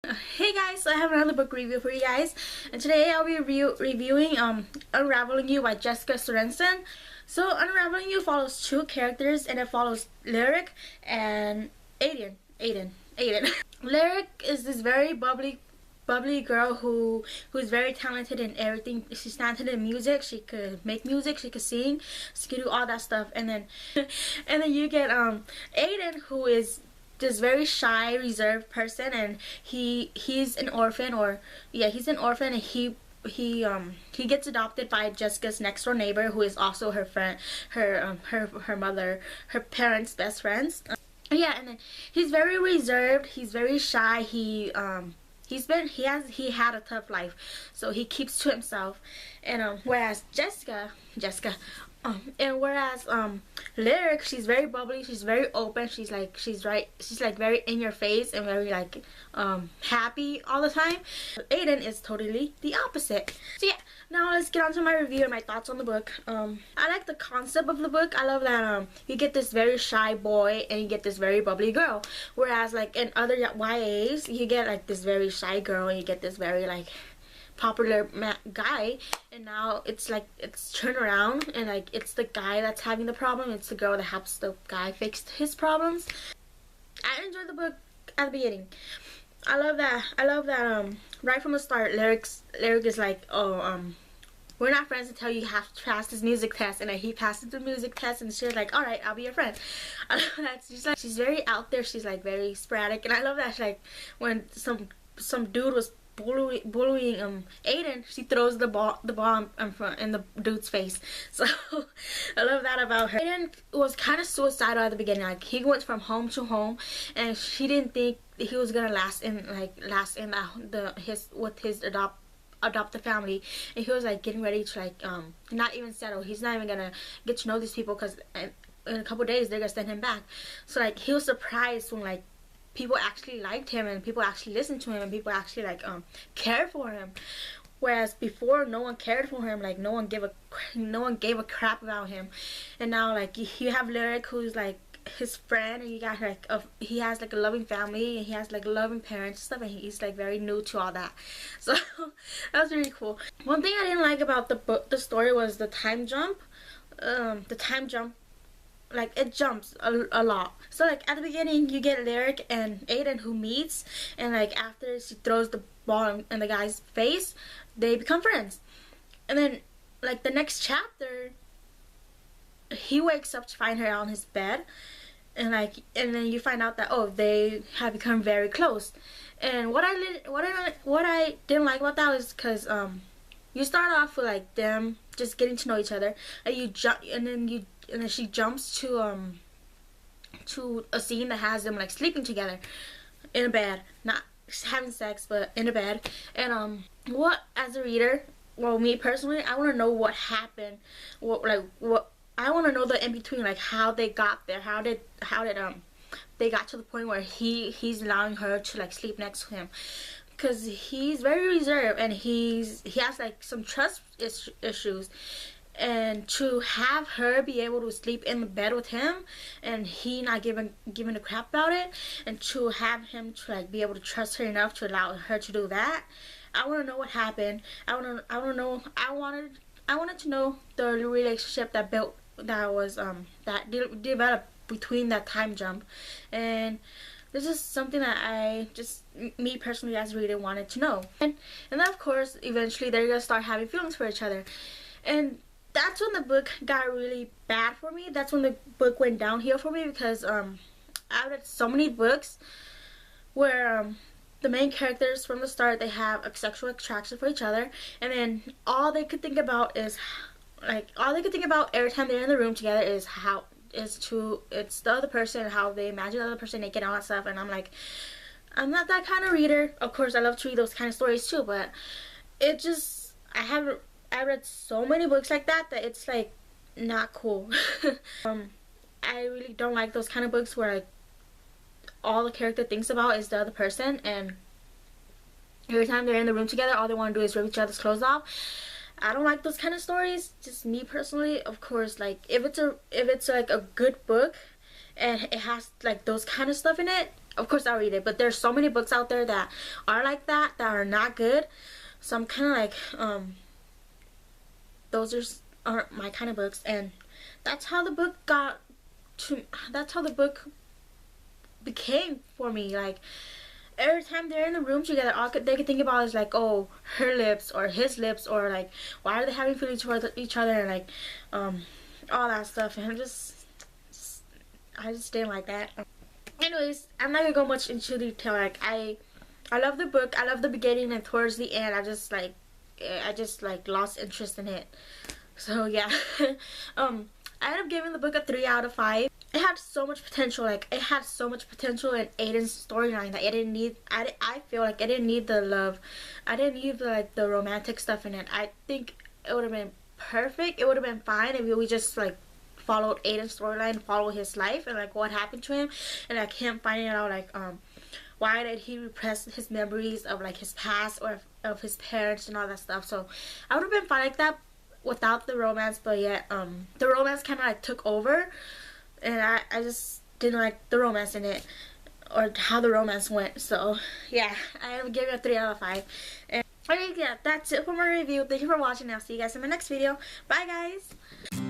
Hey guys, so I have another book review for you guys, and today I'll be reviewing Unraveling You by Jessica Sorensen. So Unraveling You follows two characters, and it follows Lyric and Aiden. Lyric is this very bubbly girl who's very talented in everything. She's talented in music. She could make music, she could sing, she could do all that stuff. And then you get Aiden, who is this very shy, reserved person, and he's an orphan, and he gets adopted by Jessica's next door neighbor, who is also her friend, her parents' best friends. And then he's very reserved, he's very shy, he had a tough life, so he keeps to himself. And whereas Lyric, she's very bubbly, she's very open, she's very in your face and very happy all the time. Aiden is totally the opposite. So yeah, now let's get on to my review and my thoughts on the book. I like the concept of the book. I love that you get this very shy boy and you get this very bubbly girl, whereas like in other YAs you get like this very shy girl and you get this very popular guy, and now it's turned around, and it's the guy that's having the problem. It's the girl that helps the guy fix his problems. I enjoyed the book at the beginning. I love that right from the start, Lyric is like, we're not friends until you have to pass this music test, and then he passes the music test, and she's like, alright, I'll be your friend. I love that. She's very out there, she's very sporadic, and I love that when some dude was bullying Aiden, she throws the ball in the dude's face. So I love that about her. Aiden was kind of suicidal at the beginning. He went from home to home, and she didn't think he was gonna last in his adopted family, and he was getting ready to not even settle. He's not even gonna get to know these people, because in a couple days they're gonna send him back. So he was surprised when people actually liked him, and people actually listened to him, and people actually cared for him. Whereas before, no one cared for him. No one gave a crap about him. And now you have Lyric, who's his friend, and you got he has a loving family, and he has loving parents and stuff, and he's very new to all that. So that was really cool. One thing I didn't like about the story was the time jump. It jumps a lot. So at the beginning you get Lyric and Aiden who meets, and after she throws the ball in the guy's face, they become friends. And then the next chapter, he wakes up to find her on his bed, and then you find out that they have become very close. And what I didn't like about that was because you start off with them just getting to know each other, and and then she jumps to a scene that has them sleeping together in a bed, not having sex, but in a bed. And what, as a reader, well, me personally, I want to know what happened. What I want to know the in between, how they got there, how did they got to the point where he's allowing her to sleep next to him, because he's very reserved, and he has some trust issues. And to have her be able to sleep in the bed with him, and he not giving a crap about it, and to have him to be able to trust her enough to allow her to do that, I want to know what happened. I wanted to know the relationship that developed between that time jump. And this is something that me personally as a reader wanted to know. And then of course eventually they're gonna start having feelings for each other, and that's when the book got really bad for me. That's when the book went downhill for me, because I read so many books where the main characters from the start, they have a sexual attraction for each other, and then all they could think about every time they're in the room together is it's the other person, and how they imagine the other person naked and all that stuff. And I'm not that kind of reader. Of course I love to read those kind of stories too, but I read so many books like that it's not cool. I really don't like those kind of books where all the character thinks about is the other person, and every time they're in the room together all they want to do is rip each other's clothes off. I don't like those kind of stories, just me personally. Of course, if it's a good book and it has like those kind of stuff in it, of course I'll read it. But there's so many books out there that are like that are not good. So I'm kind of like, those aren't my kind of books. And that's how the book that's how the book became for me. Like, every time they're in the room together, all they could think about is like, oh, her lips or his lips, or like, why are they having feelings toward each other, and like, all that stuff. And I just didn't like that. Anyways, I'm not gonna go much into detail. Like, I love the book. I love the beginning, and towards the end, I just like lost interest in it. So yeah, I ended up giving the book a 3 out of 5. It had so much potential. Like, it had so much potential in Aiden's storyline that it didn't need. I feel like I didn't need the love. I didn't need the romantic stuff in it. I think it would have been perfect. It would have been fine if we just like followed Aiden's storyline, follow his life, and like what happened to him, and like him finding out like why did he repress his memories of like his past or of his parents and all that stuff. So I would have been fine like that without the romance. But yet the romance kind of like took over, and I just didn't like the romance in it or how the romance went. So yeah, I would give it a 3 out of 5. And okay, yeah, that's it for my review. Thank you for watching. I'll see you guys in my next video. Bye guys.